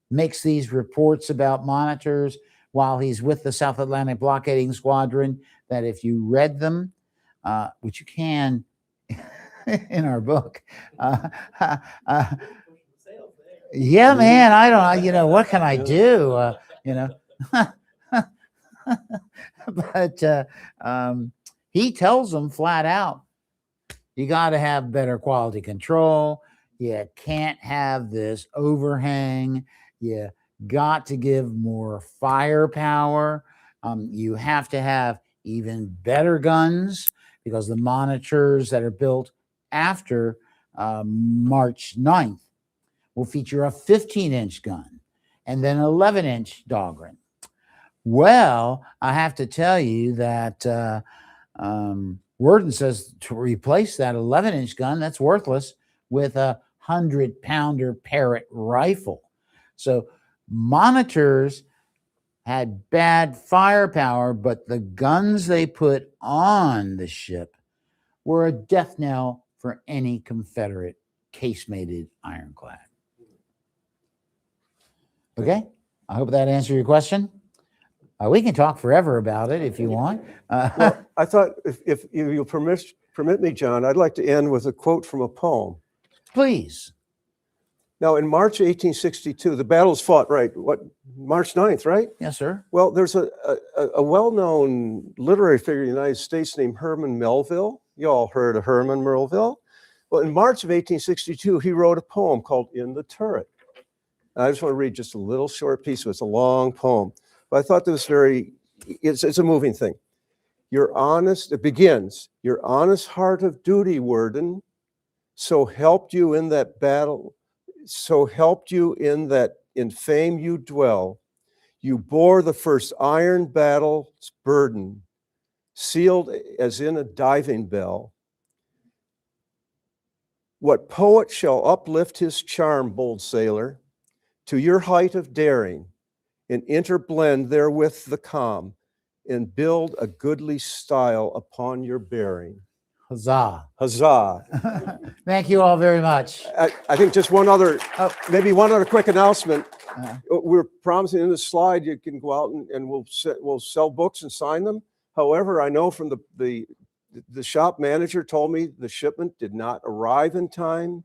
makes these reports about monitors while he's with the South Atlantic Blockading Squadron, that if you read them, which you can in our book. Yeah, man, I don't, what can I do? But he tells them flat out, you got to have better quality control. You can't have this overhang. You got to give more firepower. You have to have even better guns because the monitors that are built after March 9th will feature a 15-inch gun and then 11-inch Dahlgren. Well, I have to tell you that Worden says to replace that 11-inch gun, that's worthless, with a 100-pounder Parrott rifle. So monitors had bad firepower, but the guns they put on the ship were a death knell for any Confederate casemated ironclad. Okay, I hope that answered your question. We can talk forever about it if you want. Well, I thought if you'll permit me, John, I'd like to end with a quote from a poem. Please. Now, in March 1862, the battle's fought, right? March 9th, right? Yes, sir. Well, there's a well-known literary figure in the United States named Herman Melville. You all heard of Herman Melville? Well, in March of 1862, he wrote a poem called In the Turret. And I just want to read just a little short piece of it. It's a long poem. But I thought this it's a moving thing. It begins, your honest heart of duty, Worden, so helped you in that battle, so helped you in that in fame you dwell. You bore the first iron battle's burden, sealed as in a diving bell. What poet shall uplift his charm, bold sailor, to your height of daring, and interblend therewith the calm, and build a goodly style upon your bearing. Huzzah. Huzzah. Thank you all very much. I think just maybe one other quick announcement. Uh-huh. We're promising in the slide you can go out and we'll sell books and sign them. However, I know from the shop manager told me the shipment did not arrive in time.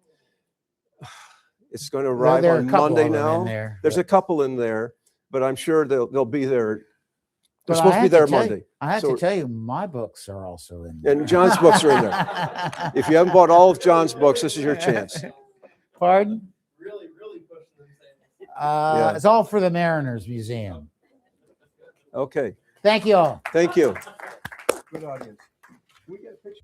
It's going to arrive There are on a couple Monday of them now. in there, There's but- a couple in there, but I'm sure they'll be there. They're But supposed to be there tell you- Monday. I have So- to tell you, my books are also in there. And John's books are in there. If you haven't bought all of John's books, this is your chance. Pardon? Really pushing them. Yeah. It's all for the Mariners Museum. Okay, Thank you all. thank you. Good audience. Can we get a picture?